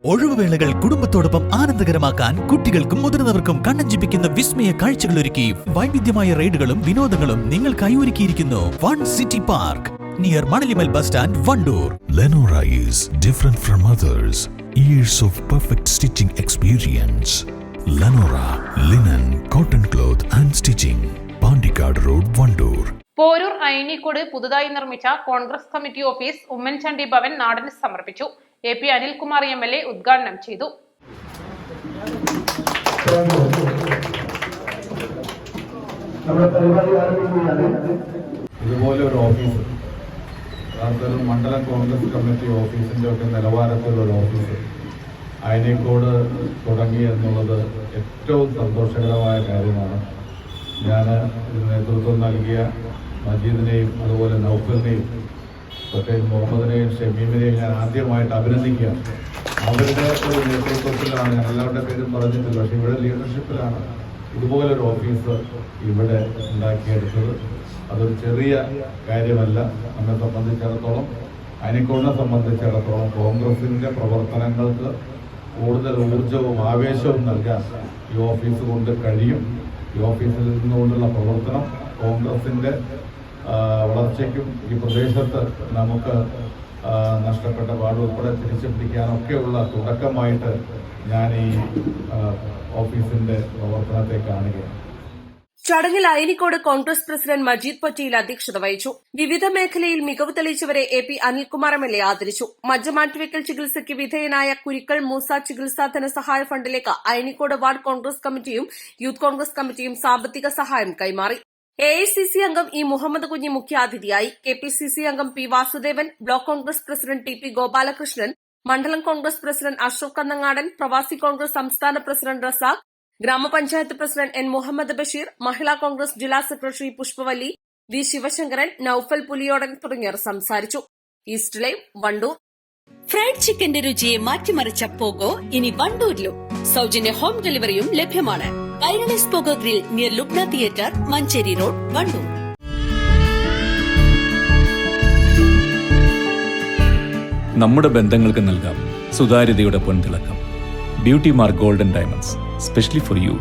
ഒഴിവുവേളകൾ കുടുംബത്തോടൊപ്പം ആനന്ദകരമാക്കാൻ കുട്ടികൾക്കും മുതിർന്നവർക്കും കണ്ണഞ്ചിപ്പിക്കുന്ന വിസ്മയ കാഴ്ചകളൊരുക്കി വൈവിധ്യമായ റൈഡുകളും വിനോദങ്ങളും നിങ്ങൾക്കായി ഒരുക്കിയിരിക്കുന്നു fun city park near Manalimal bus stand, Wandoor. Lenora is different from others. Years of perfect stitching experience. Lenora linen, cotton cloth and stitching. Pandikad Road, Vandoor. Poroor Ayanikode പുതുതായി നിർമ്മിച്ച Congress committee office Oommen Chandy Bhavan നാടിന് സമർപ്പിച്ചു. AP അനിൽകുമാർ MLA ഉദ്ഘാടനം ചെയ്തു. ഇതുപോലെ ഒരു ഓഫീസ്, മണ്ഡലം കോൺഗ്രസ് കമ്മിറ്റി ഓഫീസിന്റെ ഒക്കെ നിലവാരത്തിലുള്ള ഓഫീസ് അയനിക്കോട് തുടങ്ങി എന്നുള്ളത് ഏറ്റവും സന്തോഷകരമായ കാര്യമാണ്. ഞാൻ ഇതിന് നേതൃത്വം നൽകിയ മജീദിനെയും അതുപോലെ നൗഫലിനെയും ഒക്കെ മുഹമ്മദിനെയും ഷമീമിനെയും ഞാൻ ആദ്യമായിട്ട് അഭിനന്ദിക്കുകയാണ്. അവരുടെ ഒരു നേതൃത്വത്തിലാണ്, ഞാൻ എല്ലാവരുടെ പേരും പറഞ്ഞിട്ടില്ല, പക്ഷെ ഇവിടെ ലീഡർഷിപ്പിലാണ് ഇതുപോലൊരു ഓഫീസ് ഇവിടെ ഉണ്ടാക്കിയെടുത്തത്. അതൊരു ചെറിയ കാര്യമല്ല. നമ്മെ സംബന്ധിച്ചിടത്തോളം, അയനിക്കോടിനെ സംബന്ധിച്ചിടത്തോളം കോൺഗ്രസിൻ്റെ പ്രവർത്തനങ്ങൾക്ക് കൂടുതൽ ഊർജവും ആവേശവും നൽകാൻ ഈ ഓഫീസ് കൊണ്ട് കഴിയും. ഈ ഓഫീസിൽ നിന്നുകൊണ്ടുള്ള പ്രവർത്തനം കോൺഗ്രസിൻ്റെ വളർച്ചയ്ക്കും ഈ പ്രദേശത്ത് നമുക്ക് നഷ്ടപ്പെട്ട പാട് ഉൾപ്പെടെ തിരിച്ചു പിടിക്കാനൊക്കെയുള്ള തുടക്കമായിട്ട് ഞാൻ ഈ ഓഫീസിൻ്റെ പ്രവർത്തനത്തെ കാണുകയാണ്. ചടങ്ങിൽ അയനിക്കോട് കോൺഗ്രസ് പ്രസിഡന്റ് മജീദ് പട്ടേൽ അധ്യക്ഷത വഹിച്ചു. വിവിധ മേഖലയിൽ മികവ് തെളിയിച്ചവരെ AP അനിൽകുമാർ MLA ആദരിച്ചു. മജ്ജ മാറ്റിവെക്കൽ ചികിത്സയ്ക്ക് വിധേയനായ കുരിക്കൽ മൂസ ചികിത്സാ ധനസഹായ ഫണ്ടിലേക്ക് അയനിക്കോട് വാർഡ് കോൺഗ്രസ് കമ്മിറ്റിയും യൂത്ത് കോൺഗ്രസ് കമ്മിറ്റിയും സാമ്പത്തിക സഹായം കൈമാറി. AICC അംഗം E മുഹമ്മദ് കുഞ്ഞി മുഖ്യാതിഥിയായി. KPCC അംഗം P Vasudevan, block Congress president TP Gopalakrishnan, മണ്ഡലം കോൺഗ്രസ് പ്രസിഡന്റ് അഷ്റഫ് കന്നങ്ങാടൻ, പ്രവാസി കോൺഗ്രസ് സംസ്ഥാന പ്രസിഡന്റ് റസാഖ്, ഗ്രാമപഞ്ചായത്ത് പ്രസിഡന്റ് N മുഹമ്മദ് ബഷീർ, മഹിളാ കോൺഗ്രസ് ജില്ലാ സെക്രട്ടറി പുഷ്പവല്ലി, V ശിവശങ്കരൻ, നൌഫൽ പുലിയോടൻ തുടങ്ങിയവർ സംസാരിച്ചു. East live, Wandoor. ഫ്രൈഡ് ചിക്കന്റെ രുചിയെ മാറ്റിമറിച്ച പോഗോ ഇനി വണ്ടൂരിലും. സൗജന്യ ഹോം ഡെലിവറിയും ലഭ്യമാണ്. Kairali's pogo grill near Lubna theatre, Manjeri road, Wandoor. നമ്മുടെ ബന്ധങ്ങൾക്ക് നൽകാം സുതാര്യതയുടെ പൊൻതിളക്കം. Beauty mark golden diamonds, specially for U.